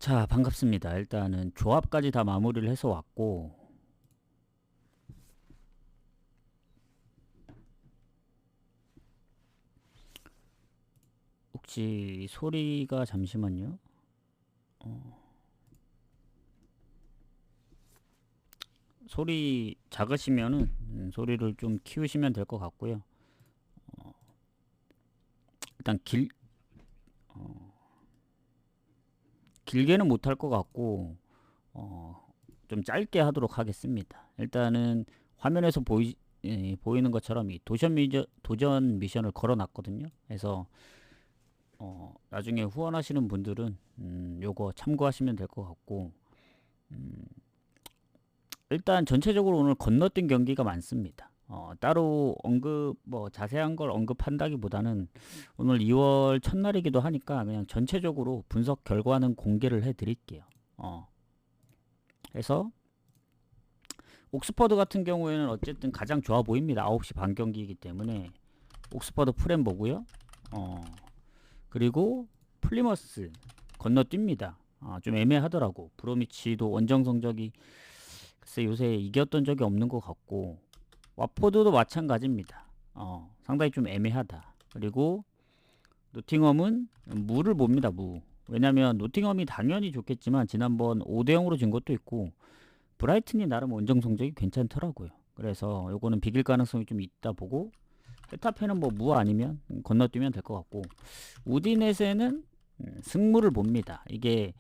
자, 반갑습니다. 일단은 조합까지 다 마무리를 해서 왔고, 혹시 소리가 잠시만요. 소리 작으시면은 소리를 좀 키우시면 될 것 같고요. 일단 길게는 못할 것 같고, 좀 짧게 하도록 하겠습니다. 일단은 화면에서 보이는 것처럼 이 도전 미션을 걸어놨거든요. 그래서 나중에 후원하시는 분들은 요거 참고하시면 될 것 같고, 일단 전체적으로 오늘 건너뛴 경기가 많습니다. 따로 자세한 걸 언급한다기보다는 오늘 2월 첫날이기도 하니까 그냥 전체적으로 분석 결과는 공개를 해드릴게요. 그래서 옥스퍼드 같은 경우에는 어쨌든 가장 좋아 보입니다. 9시 반 경기이기 때문에 옥스퍼드 프렘 보고요. 그리고 플리머스 건너뜁니다. 좀 애매하더라고. 브로미치도 원정 성적이 글쎄 요새 이겼던 적이 없는 것 같고, 와포드도 마찬가지입니다. 상당히 좀 애매하다. 그리고 노팅엄은 무를 봅니다. 무. 왜냐면 노팅엄이 당연히 좋겠지만 지난번 5대0으로 진 것도 있고 브라이튼이 나름 원정 성적이 괜찮더라고요. 그래서 요거는 비길 가능성이 좀 있다 보고, 헤타페는 뭐 무 아니면 건너뛰면 될 것 같고, 우디네세는 승무를 봅니다. 이게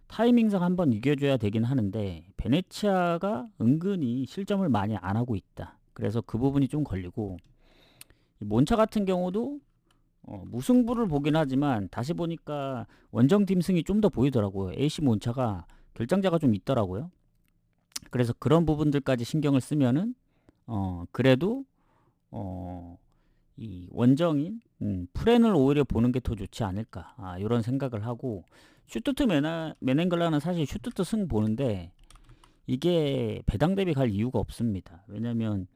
타이밍상 한번 이겨줘야 되긴 하는데 베네치아가 은근히 실점을 많이 안 하고 있다. 그래서 그 부분이 좀 걸리고, 몬차 같은 경우도 무승부를 보긴 하지만 다시 보니까 원정팀 승이 좀 더 보이더라고요. AC 몬차가 결장자가 좀 있더라고요. 그래서 그런 부분들까지 신경을 쓰면은 그래도 이 원정인 프렌을 오히려 보는 게 더 좋지 않을까, 이런 생각을 하고, 슈투트 메넨글라는 사실 슈투트 승 보는데 이게 배당 대비 갈 이유가 없습니다. 왜냐면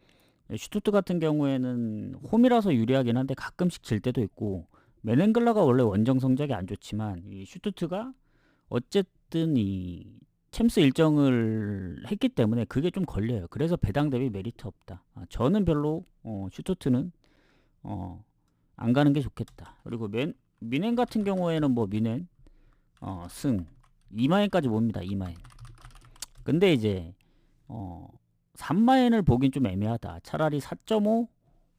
슈투트 같은 경우에는 홈이라서 유리하긴 한데 가끔씩 질 때도 있고, 메넨글라가 원래 원정 성적이 안 좋지만 이 슈투트가 어쨌든 이 챔스 일정을 했기 때문에 그게 좀 걸려요. 그래서 배당 대비 메리트 없다. 저는 별로 슈투트는 안 가는 게 좋겠다. 그리고 미넨 같은 경우에는 뭐 미넨 승 2마엔까지 봅니다. 2마엔. 근데 이제 3마엔을 보긴 좀 애매하다. 차라리 4.5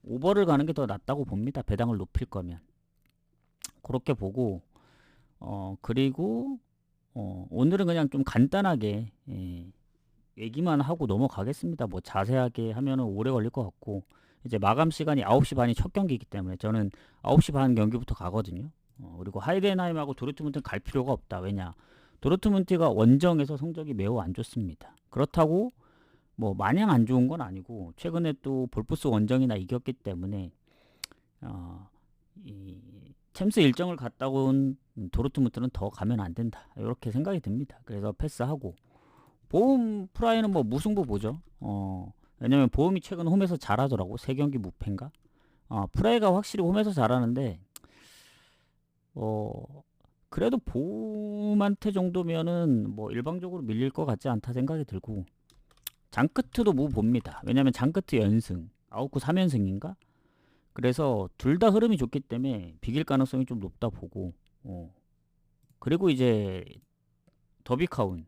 오버를 가는 게 더 낫다고 봅니다. 배당을 높일 거면. 그렇게 보고, 그리고 오늘은 그냥 좀 간단하게 얘기만 하고 넘어가겠습니다. 뭐 자세하게 하면은 오래 걸릴 것 같고, 이제 마감 시간이 9시 반이 첫 경기이기 때문에 저는 9시 반 경기부터 가거든요. 그리고 하이덴하임하고 도르트문트는 갈 필요가 없다. 왜냐? 도르트문트가 원정에서 성적이 매우 안 좋습니다. 그렇다고 뭐 마냥 안 좋은 건 아니고, 최근에 또 볼프스 원정이나 이겼기 때문에 이 챔스 일정을 갔다 온 도르트문트는 더 가면 안 된다. 이렇게 생각이 듭니다. 그래서 패스하고, 보험 프라이는 뭐 무승부 보죠. 왜냐면 보험이 최근 홈에서 잘하더라고. 3경기 무패인가? 프라이가 확실히 홈에서 잘하는데, 그래도 보험한테 정도면은 뭐 일방적으로 밀릴 것 같지 않다 생각이 들고, 장크트도 무 봅니다. 왜냐면 장크트 연승, 아웃쿠 3연승인가? 그래서 둘 다 흐름이 좋기 때문에 비길 가능성이 좀 높다 보고, 그리고 이제 더비카운.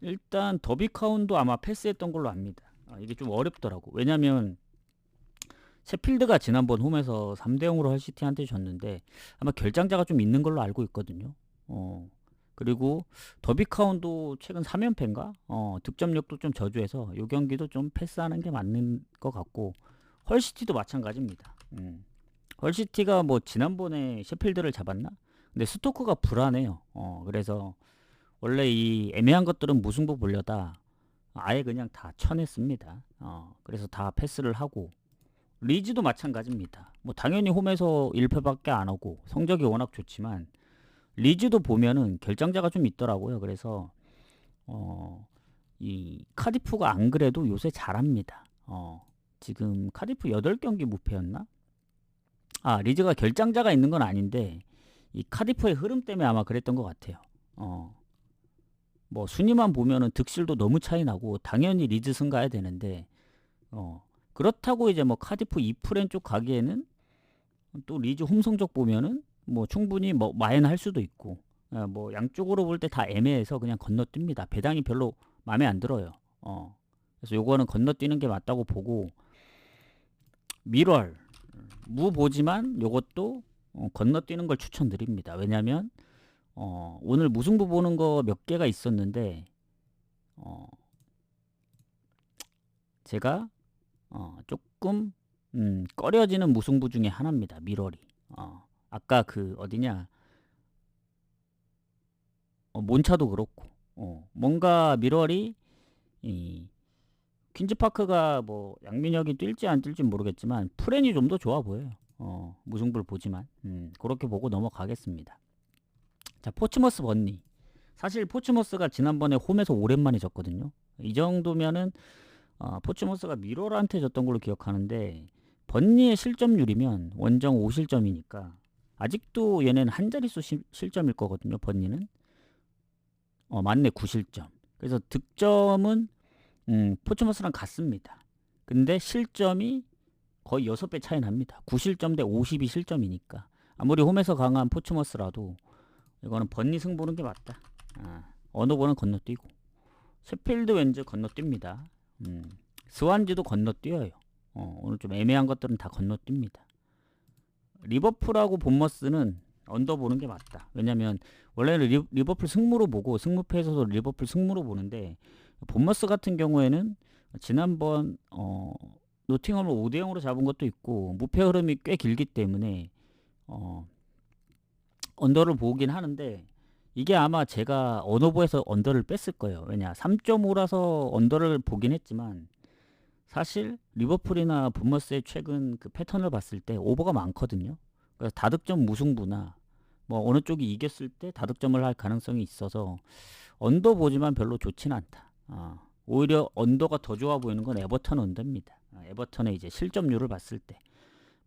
일단 더비카운도 아마 패스했던 걸로 압니다. 이게 좀 어렵더라고. 왜냐면 셰필드가 지난번 홈에서 3대0으로 헐시티한테 졌는데 아마 결장자가 좀 있는 걸로 알고 있거든요. 그리고 더비카운도 최근 3연패인가? 득점력도 좀 저조해서 요 경기도 좀 패스하는 게 맞는 것 같고, 헐시티도 마찬가지입니다. 헐시티가 뭐 지난번에 셰필드를 잡았나? 근데 스토크가 불안해요. 그래서 원래 이 애매한 것들은 무승부 보려다 아예 그냥 다 쳐냈습니다. 그래서 다 패스를 하고, 리즈도 마찬가지입니다. 뭐 당연히 홈에서 1패밖에 안 하고 성적이 워낙 좋지만 리즈도 보면은 결장자가 좀 있더라고요. 그래서 이 카디프가 안 그래도 요새 잘합니다. 지금 카디프 8경기 무패였나? 리즈가 결장자가 있는 건 아닌데 이 카디프의 흐름 때문에 아마 그랬던 것 같아요. 뭐 순위만 보면은 득실도 너무 차이 나고 당연히 리즈 승 가야 되는데 그렇다고 이제 뭐 카디프 2프렌 쪽 가기에는 또 리즈 홈 성적 보면은 뭐 충분히 뭐 마엔 할 수도 있고 뭐 양쪽으로 볼 때 다 애매해서 그냥 건너뜁니다. 배당이 별로 마음에 안 들어요. 그래서 요거는 건너뛰는 게 맞다고 보고 밀월 무 보지만 요것도 건너뛰는 걸 추천드립니다. 왜냐면 오늘 무승부 보는 거 몇 개가 있었는데 제가 조금 꺼려지는 무승부 중에 하나입니다. 밀월이 아까 그 어디냐 몬차도 그렇고 뭔가 밀월이 이 퀸즈파크가 뭐 양민혁이 뛸지 안 뛸지 모르겠지만 프렌이 좀 더 좋아 보여요. 무승부를 보지만 그렇게 보고 넘어가겠습니다. 자, 포츠머스 번니. 사실 포츠머스가 지난번에 홈에서 오랜만에 졌거든요. 이 정도면은 포츠머스가 미러한테 졌던 걸로 기억하는데 번니의 실점률이면 원정 5실점이니까 아직도 얘네는 한 자릿수 실점일 거거든요. 번니는 맞네 9실점. 그래서 득점은 포츠머스랑 같습니다. 근데 실점이 거의 6배 차이 납니다. 9실점 대 52실점이니까 아무리 홈에서 강한 포츠머스라도 이거는 번니 승 보는 게 맞다. 어노버는 건너뛰고 셰필드 웬즈 건너뜁니다. 스완지도 건너뛰어요. 오늘 좀 애매한 것들은 다 건너뜁니다. 리버풀하고 본머스는 언더 보는 게 맞다. 왜냐면 원래는 리버풀 승무로 보고 승무패에서도 리버풀 승무로 보는데 본머스 같은 경우에는 지난번 노팅엄을 5대0으로 잡은 것도 있고 무패 흐름이 꽤 길기 때문에 언더를 보긴 하는데 이게 아마 제가 언어보에서 언더를 뺐을 거예요. 왜냐 3.5라서 언더를 보긴 했지만 사실 리버풀이나 본머스의 최근 그 패턴을 봤을 때 오버가 많거든요. 그래서 다득점 무승부나 뭐 어느 쪽이 이겼을 때 다득점을 할 가능성이 있어서 언더 보지만 별로 좋지는 않다. 오히려 언더가 더 좋아 보이는 건 에버턴 언더입니다. 에버턴의 이제 실점률을 봤을 때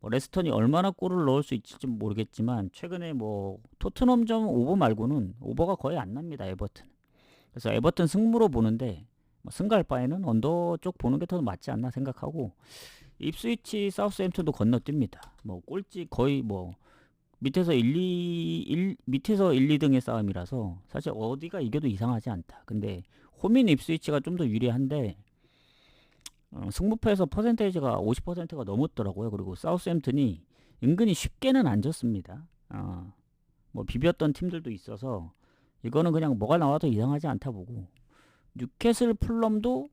레스턴이 얼마나 골을 넣을 수 있을지 모르겠지만 최근에 뭐 토트넘전 오버 말고는 오버가 거의 안 납니다. 에버튼. 그래서 에버튼 승무로 보는데 승갈 바에는 언더 쪽 보는 게 더 맞지 않나 생각하고 입스위치 사우스햄튼도 건너뜁니다. 뭐 꼴찌 거의 뭐 밑에서 1, 2등의 싸움이라서 사실 어디가 이겨도 이상하지 않다. 근데 홈인 입스위치가 좀 더 유리한데 승부패에서 퍼센테이지가 50%가 넘었더라고요. 그리고 사우스햄튼이 은근히 쉽게는 안 졌습니다. 뭐 비볐던 팀들도 있어서 이거는 그냥 뭐가 나와도 이상하지 않다 보고 뉴캐슬 풀럼도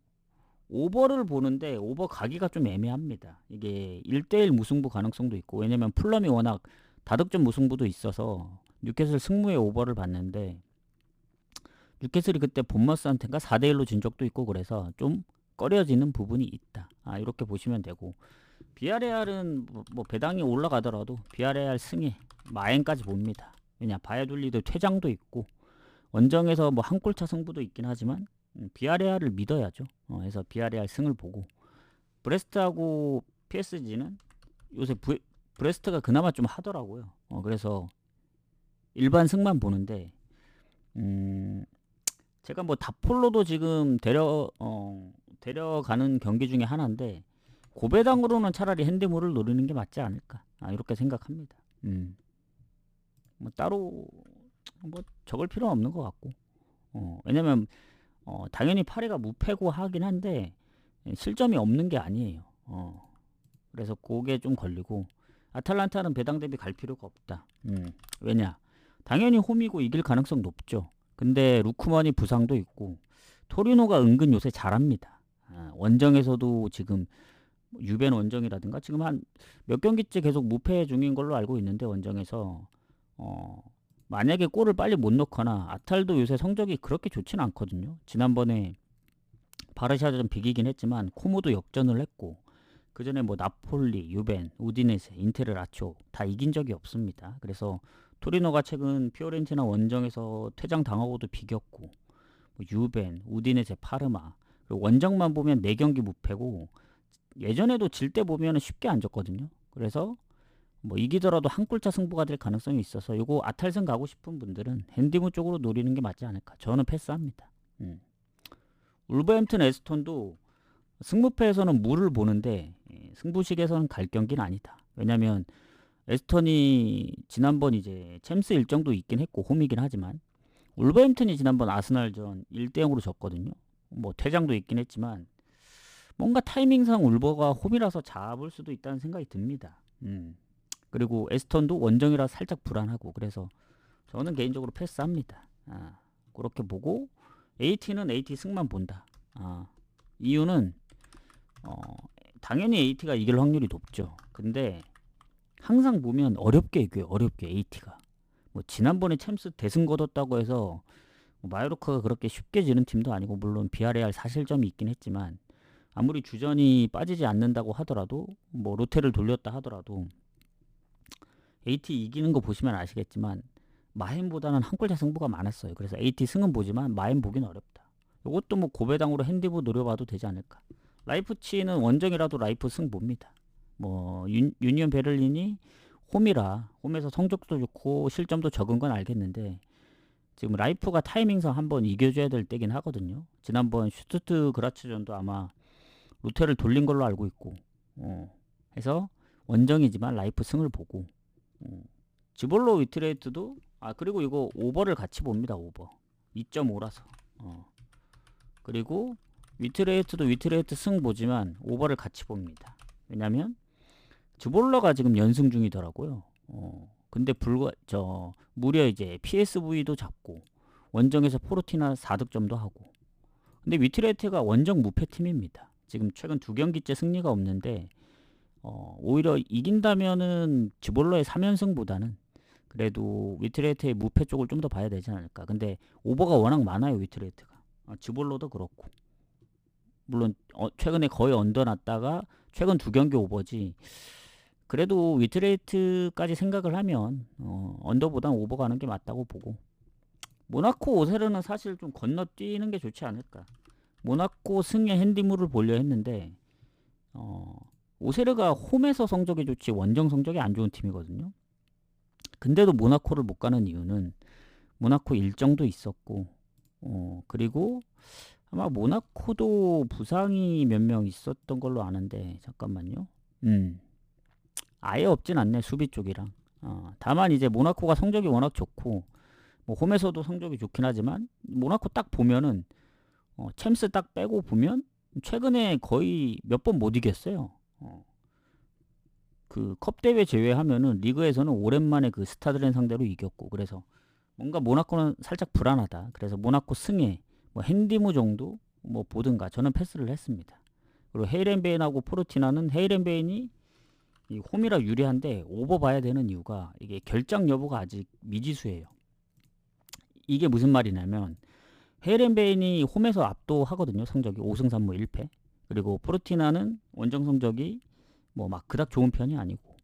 오버를 보는데 오버 가기가 좀 애매합니다. 이게 1대1 무승부 가능성도 있고 왜냐면 풀럼이 워낙 다득점 무승부도 있어서 뉴캐슬 승무의 오버를 봤는데 뉴캐슬이 그때 본머스한테가 4대1로 진 적도 있고 그래서 좀 꺼려지는 부분이 있다. 이렇게 보시면 되고 비아레알은 뭐 배당이 올라가더라도 비아레알 승에 마엔까지 봅니다. 왜냐 바야돌리드 퇴장도 있고 원정에서 뭐 한 골차 승부도 있긴 하지만 비아레알을 믿어야죠. 그래서 비아레알 승을 보고 브레스트하고 PSG는 요새 브레스트가 그나마 좀 하더라고요. 그래서 일반 승만 보는데 제가 뭐 다폴로도 지금 데려가는 경기 중에 하나인데 고배당으로는 차라리 핸드물을 노리는 게 맞지 않을까 이렇게 생각합니다. 뭐 따로 뭐 적을 필요는 없는 것 같고 왜냐면 당연히 파리가 무패고 하긴 한데 실점이 없는 게 아니에요. 그래서 그게 좀 걸리고 아탈란타는 배당 대비 갈 필요가 없다. 왜냐 당연히 홈이고 이길 가능성 높죠. 근데 루크만이 부상도 있고 토리노가 은근 요새 잘합니다. 원정에서도 지금 유벤 원정이라든가 지금 한 몇 경기째 계속 무패 중인 걸로 알고 있는데 원정에서 만약에 골을 빨리 못 넣거나 아탈도 요새 성적이 그렇게 좋진 않거든요. 지난번에 바르샤전 비기긴 했지만 코모도 역전을 했고 그 전에 뭐 나폴리, 유벤, 우디네세, 인테르 라치오 다 이긴 적이 없습니다. 그래서 토리노가 최근 피오렌티나 원정에서 퇴장 당하고도 비겼고 뭐 유벤, 우디네세, 파르마 그리고 원정만 보면 4경기 무패고 예전에도 질 때 보면 쉽게 안 졌거든요. 그래서 뭐 이기더라도 한 골차 승부가 될 가능성이 있어서 요거 아탈승 가고 싶은 분들은 핸디무 쪽으로 노리는 게 맞지 않을까. 저는 패스합니다. 울버햄튼 에스턴도 승부패에서는 무를 보는데 승부식에서는 갈 경기는 아니다. 왜냐면 에스턴이 지난번 이제 챔스 일정도 있긴 했고 홈이긴 하지만 울버햄튼이 지난번 아스날전 1대0으로 졌거든요. 뭐 퇴장도 있긴 했지만 뭔가 타이밍상 울버가 홈이라서 잡을 수도 있다는 생각이 듭니다. 그리고 에스턴도 원정이라 살짝 불안하고 그래서 저는 개인적으로 패스합니다. 그렇게 보고 AT는 AT 승만 본다. 이유는 당연히 AT가 이길 확률이 높죠. 근데 항상 보면 어렵게 이겨요. 어렵게 AT가. 뭐 지난번에 챔스 대승 거뒀다고 해서 마요르카가 그렇게 쉽게 지는 팀도 아니고 물론 비아레알 사실점이 있긴 했지만 아무리 주전이 빠지지 않는다고 하더라도 뭐 로테를 돌렸다 하더라도 AT 이기는 거 보시면 아시겠지만 마헨보다는 한 골차 승부가 많았어요. 그래서 AT 승은 보지만 마헨 보긴 어렵다. 이것도 뭐 고배당으로 핸디부 노려봐도 되지 않을까. 라이프치히는 원정이라도 라이프 승 봅니다. 뭐 유니온 베를린이 홈이라 홈에서 성적도 좋고 실점도 적은 건 알겠는데 지금 라이프가 타이밍상 한번 이겨줘야 될 때긴 하거든요. 지난번 슈투트그라츠전도 아마 로테를 돌린 걸로 알고 있고 해서 원정이지만 라이프 승을 보고 지볼로 위트레이트도 그리고 이거 오버를 같이 봅니다. 오버 2.5라서 그리고 위트레이트도 위트레이트 승 보지만 오버를 같이 봅니다. 왜냐면 지볼러가 지금 연승 중이더라고요. 근데 무려 이제 PSV도 잡고 원정에서 포르티나 4득점도 하고 근데 위트레이트가 원정 무패팀입니다. 지금 최근 2경기째 승리가 없는데 오히려 이긴다면은 지볼러의 3연승보다는 그래도 위트레이트의 무패 쪽을 좀 더 봐야 되지 않을까. 근데 오버가 워낙 많아요. 위트레이트가 지볼러도 그렇고 물론 최근에 거의 언더났다가 최근 2경기 오버지. 그래도 위트레이트까지 생각을 하면 언더보단 오버 가는 게 맞다고 보고 모나코 오세르는 사실 좀 건너뛰는 게 좋지 않을까. 모나코 승의 핸디물을 보려 했는데 오세르가 홈에서 성적이 좋지 원정 성적이 안 좋은 팀이거든요. 근데도 모나코를 못 가는 이유는 모나코 일정도 있었고 그리고 아마 모나코도 부상이 몇 명 있었던 걸로 아는데 잠깐만요. 아예 없진 않네. 수비 쪽이랑. 다만 이제 모나코가 성적이 워낙 좋고 뭐 홈에서도 성적이 좋긴 하지만 모나코 딱 보면은 챔스 딱 빼고 보면 최근에 거의 몇 번 못 이겼어요. 그 컵 대회 제외하면은 리그에서는 오랜만에 그 스타들을 상대로 이겼고 그래서 뭔가 모나코는 살짝 불안하다. 그래서 모나코 승에 뭐 핸디무 정도 뭐 보든가 저는 패스를 했습니다. 그리고 헤이렌베인하고 포르티나는 헤이렌베인이 이 홈이라 유리한데 오버 봐야 되는 이유가 이게 결장 여부가 아직 미지수예요. 이게 무슨 말이냐면 헤이렌베인이 홈에서 압도하거든요. 성적이 5승 3무 1패. 그리고 포르티나는 원정 성적이 뭐 막 그닥 좋은 편이 아니고.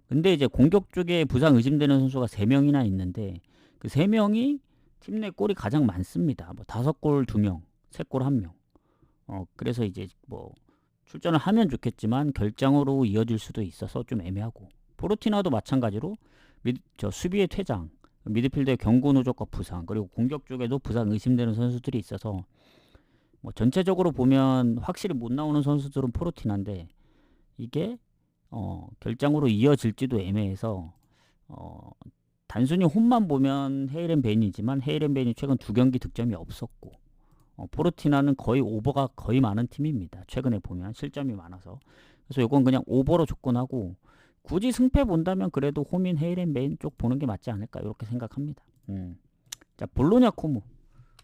근데 이제 공격 쪽에 부상 의심되는 선수가 3명이나 있는데 그 3명이 팀 내 골이 가장 많습니다. 뭐 5골 2명, 3골 1명. 그래서 이제 뭐 출전을 하면 좋겠지만 결장으로 이어질 수도 있어서 좀 애매하고 포르티나도 마찬가지로 수비의 퇴장, 미드필더의 경고 누적과 부상 그리고 공격 쪽에도 부상 의심되는 선수들이 있어서 뭐 전체적으로 보면 확실히 못 나오는 선수들은 포르티나인데 이게 결장으로 이어질지도 애매해서 단순히 홈만 보면 헤이렌베인이지만 헤이렌베인이 최근 2경기 득점이 없었고 포르티나는 거의 오버가 거의 많은 팀입니다. 최근에 보면 실점이 많아서. 그래서 이건 그냥 오버로 접근하고 굳이 승패 본다면 그래도 홈인 헤이렌베인 쪽 보는 게 맞지 않을까 이렇게 생각합니다. 자 볼로냐 코모.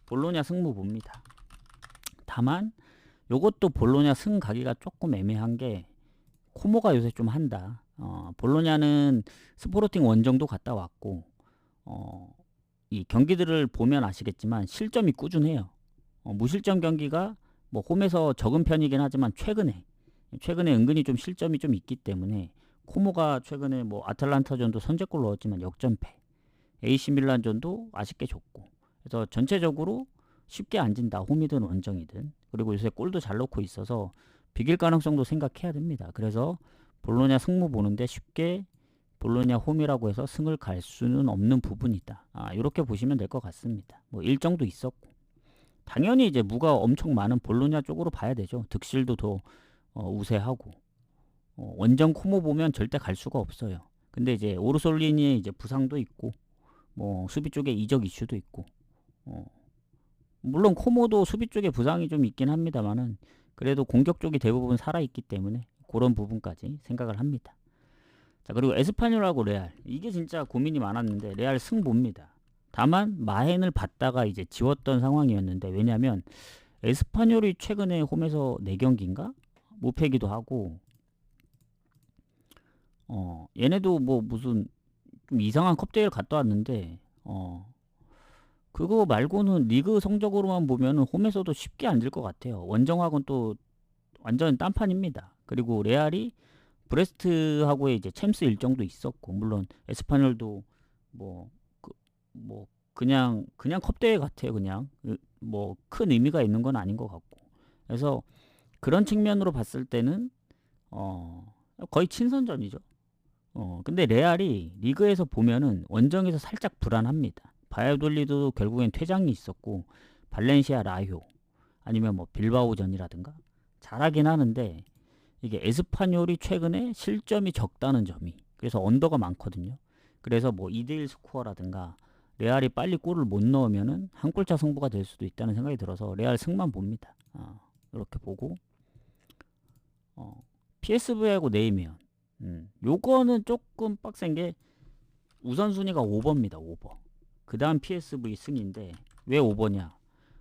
볼로냐 승무 봅니다. 다만 요것도 볼로냐 승 가기가 조금 애매한 게 코모가 요새 좀 한다. 볼로냐는 스포르팅 원정도 갔다 왔고 이 경기들을 보면 아시겠지만 실점이 꾸준해요. 무실점 경기가 뭐 홈에서 적은 편이긴 하지만 최근에 은근히 좀 실점이 좀 있기 때문에 코모가 최근에 뭐 아틀란타전도 선제골 넣었지만 역전패, AC 밀란전도 아쉽게 졌고 그래서 전체적으로 쉽게 안 진다. 홈이든 원정이든. 그리고 요새 골도 잘 넣고 있어서 비길 가능성도 생각해야 됩니다. 그래서 볼로냐 승무 보는데 쉽게 볼로냐 홈이라고 해서 승을 갈 수는 없는 부분이다. 이렇게 보시면 될 것 같습니다. 뭐 일정도 있었고 당연히 이제 무가 엄청 많은 볼로냐 쪽으로 봐야 되죠. 득실도 더 우세하고 원정 코모 보면 절대 갈 수가 없어요. 근데 이제 오르솔리니의 이제 부상도 있고 뭐 수비 쪽에 이적 이슈도 있고 물론 코모도 수비 쪽에 부상이 좀 있긴 합니다만은 그래도 공격 쪽이 대부분 살아있기 때문에 그런 부분까지 생각을 합니다. 자, 그리고 에스파뇰하고 레알 이게 진짜 고민이 많았는데 레알 승보입니다. 다만 마헨을 받다가 이제 지웠던 상황이었는데 왜냐면 에스파뇰이 최근에 홈에서 4경기인가 무패기도 하고 얘네도 뭐 무슨 좀 이상한 컵대회를 갔다 왔는데 그거 말고는 리그 성적으로만 보면은 홈에서도 쉽게 안 질 것 같아요. 원정하고는 또 완전 딴판입니다. 그리고 레알이 브레스트하고의 이제 챔스 일정도 있었고 물론 에스파뇰도 뭐 그냥 컵대회 같아요. 그냥 뭐 큰 의미가 있는 건 아닌 것 같고 그래서 그런 측면으로 봤을 때는 거의 친선전이죠. 근데 레알이 리그에서 보면은 원정에서 살짝 불안합니다. 바이오돌리도 결국엔 퇴장이 있었고 발렌시아 라효 아니면 뭐 빌바오전이라든가 잘하긴 하는데 이게 에스파뇰이 최근에 실점이 적다는 점이 그래서 언더가 많거든요. 그래서 뭐 2대1 스코어라든가 레알이 빨리 골을 못 넣으면은 한 골차 승부가 될 수도 있다는 생각이 들어서 레알 승만 봅니다. 이렇게 보고 PSV하고 네이면 요거는 조금 빡센 게 우선순위가 5번입니다. 5번. 그 다음 PSV 승인데 왜 5번이야?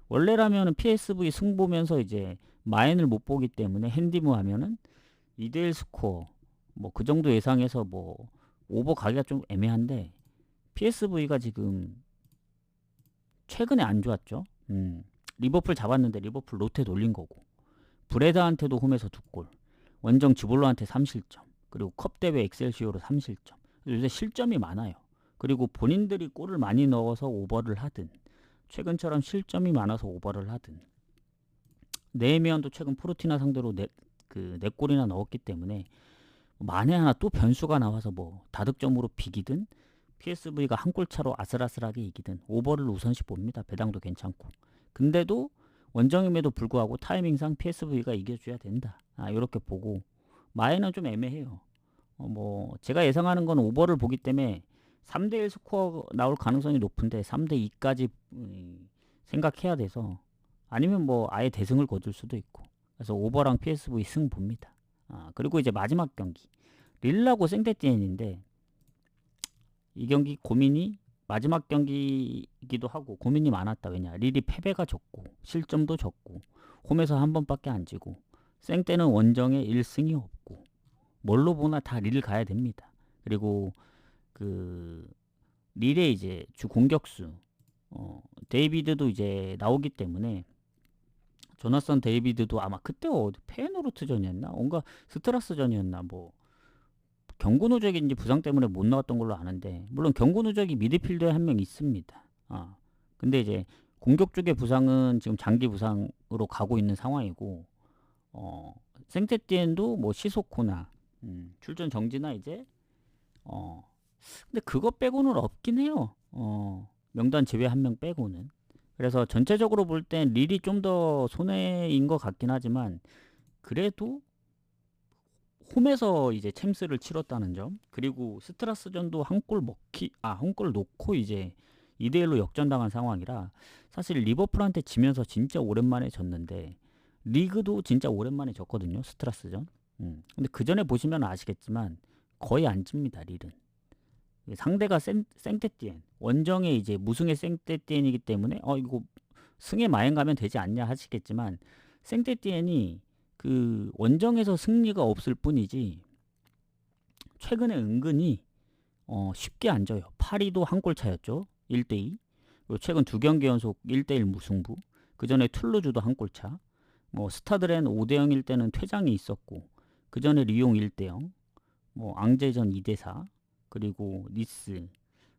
원래라면은 PSV 승 보면서 이제 마인을 못 보기 때문에 핸디무 하면은 2대1 스코어 뭐 그 정도 예상해서 뭐 오버 가기가 좀 애매한데 PSV가 지금 최근에 안 좋았죠. 리버풀 잡았는데 리버풀 로테 돌린 거고 브레다한테도 홈에서 2골 원정 지볼로한테 3실점 그리고 컵대회 엑셀시오로 3실점 요새 실점이 많아요. 그리고 본인들이 골을 많이 넣어서 오버를 하든 최근처럼 실점이 많아서 오버를 하든 네이면도 최근 포르티나 상대로 4골이나 넣었기 때문에 만에 하나 또 변수가 나와서 뭐 다득점으로 비기든 PSV가 한 골 차로 아슬아슬하게 이기든 오버를 우선시 봅니다. 배당도 괜찮고 근데도 원정임에도 불구하고 타이밍상 PSV가 이겨줘야 된다. 이렇게 보고 마에는 좀 애매해요. 뭐 제가 예상하는 건 오버를 보기 때문에 3대1 스코어 나올 가능성이 높은데 3대2까지 생각해야 돼서 아니면 뭐 아예 대승을 거둘 수도 있고 그래서 오버랑 PSV 승 봅니다. 그리고 이제 마지막 경기 릴라고 생테티엔인데 이 경기 고민이 마지막 경기이기도 하고 고민이 많았다. 왜냐 릴이 패배가 적고 실점도 적고 홈에서 한 번밖에 안 지고 생때는 원정에 1승이 없고 뭘로 보나 다 릴 가야 됩니다. 그리고 그 릴의 이제 주 공격수 데이비드도 이제 나오기 때문에 조나선 데이비드도 아마 그때 페노르트전이었나 뭔가 스트라스전이었나 뭐 경고 누적인지 부상 때문에 못 나왔던 걸로 아는데 물론 경고 누적이 미드필더에 한 명 있습니다. 근데 이제 공격 쪽의 부상은 지금 장기 부상으로 가고 있는 상황이고 생테티엔도 뭐 시소코나 출전 정지나 이제 근데 그거 빼고는 없긴 해요. 명단 제외 한 명 빼고는. 그래서 전체적으로 볼 땐 릴이 좀 더 손해인 것 같긴 하지만 그래도 홈에서 이제 챔스를 치렀다는 점 그리고 스트라스전도 한 골 놓고 이제 2대1로 역전당한 상황이라 사실 리버풀한테 지면서 진짜 오랜만에 졌는데 리그도 진짜 오랜만에 졌거든요. 스트라스전. 근데 그 전에 보시면 아시겠지만 거의 안 집니다. 릴은. 상대가 생테티엔 원정에 이제 무승의 생테티엔이기 때문에 이거 승에 마행 가면 되지 않냐 하시겠지만 생테티엔이 그 원정에서 승리가 없을 뿐이지 최근에 은근히 쉽게 안 져요. 파리도 한 골 차였죠. 1대2. 그리고 최근 2경기 연속 1대1 무승부. 그 전에 툴루즈도 한 골 차. 뭐 스타드렌 5대0일 때는 퇴장이 있었고 그 전에 리옹 1대0. 뭐 앙제전 2대4. 그리고 니스,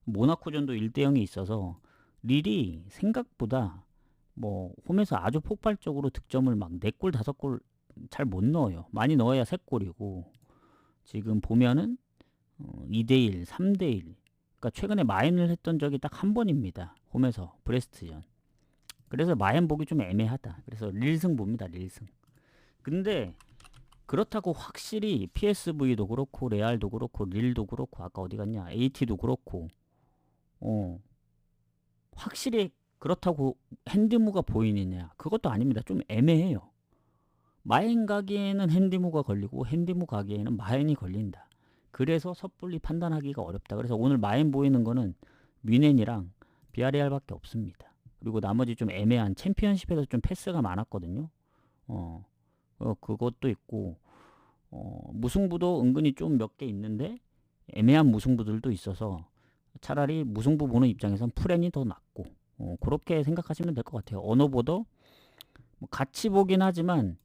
모나코전도 1대0이 있어서 릴이 생각보다 뭐 홈에서 아주 폭발적으로 득점을 막 4골 5골 잘 못 넣어요. 많이 넣어야 3골이고 지금 보면은 2대1, 3대1. 그러니까 최근에 마인을 했던 적이 딱 한 번입니다. 홈에서 브레스트전. 그래서 마인 보기 좀 애매하다. 그래서 릴승 봅니다. 릴승. 근데 그렇다고 확실히 PSV도 그렇고 레알도 그렇고 릴도 그렇고 아까 어디 갔냐 AT도 그렇고 확실히 그렇다고 핸디무가 보이느냐 그것도 아닙니다. 좀 애매해요. 마인 가기에는 핸디무가 걸리고 핸디무 가기에는 마인이 걸린다. 그래서 섣불리 판단하기가 어렵다. 그래서 오늘 마인 보이는 거는 뮌헨이랑 비아레알밖에 없습니다. 그리고 나머지 좀 애매한 챔피언십에서 좀 패스가 많았거든요. 그것도 있고 무승부도 은근히 좀 몇 개 있는데 애매한 무승부들도 있어서 차라리 무승부 보는 입장에선 풀엔이 더 낫고 그렇게 생각하시면 될 것 같아요. 언어보더 뭐 같이 보긴 하지만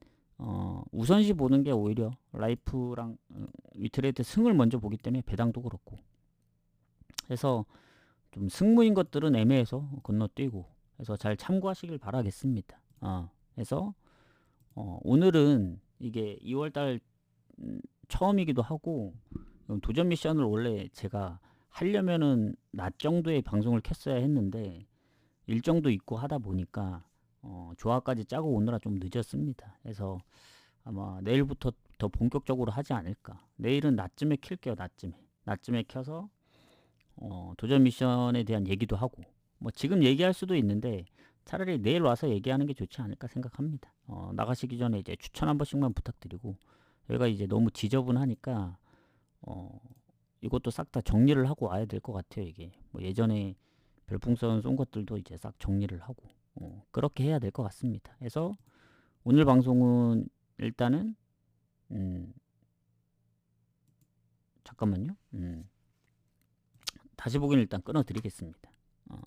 우선시 보는 게 오히려 라이프랑 위트레이트 승을 먼저 보기 때문에 배당도 그렇고 해서 좀 승무인 것들은 애매해서 건너뛰고 해서 잘 참고하시길 바라겠습니다. 해서 오늘은 이게 2월달 처음이기도 하고 도전 미션을 원래 제가 하려면은 낮 정도의 방송을 켰어야 했는데 일정도 있고 하다 보니까 조화까지 짜고 오느라 좀 늦었습니다. 그래서 아마 내일부터 더 본격적으로 하지 않을까. 내일은 낮쯤에 킬게요. 낮쯤에 켜서 도전 미션에 대한 얘기도 하고 뭐 지금 얘기할 수도 있는데 차라리 내일 와서 얘기하는 게 좋지 않을까 생각합니다. 나가시기 전에 이제 추천 한 번씩만 부탁드리고 여기가 이제 너무 지저분하니까 이것도 싹 다 정리를 하고 와야 될 것 같아요. 이게 뭐 예전에 별풍선 쏜 것들도 이제 싹 정리를 하고 그렇게 해야 될 것 같습니다. 그래서 오늘 방송은 일단은 잠깐만요. 다시 보기는 일단 끊어 드리겠습니다.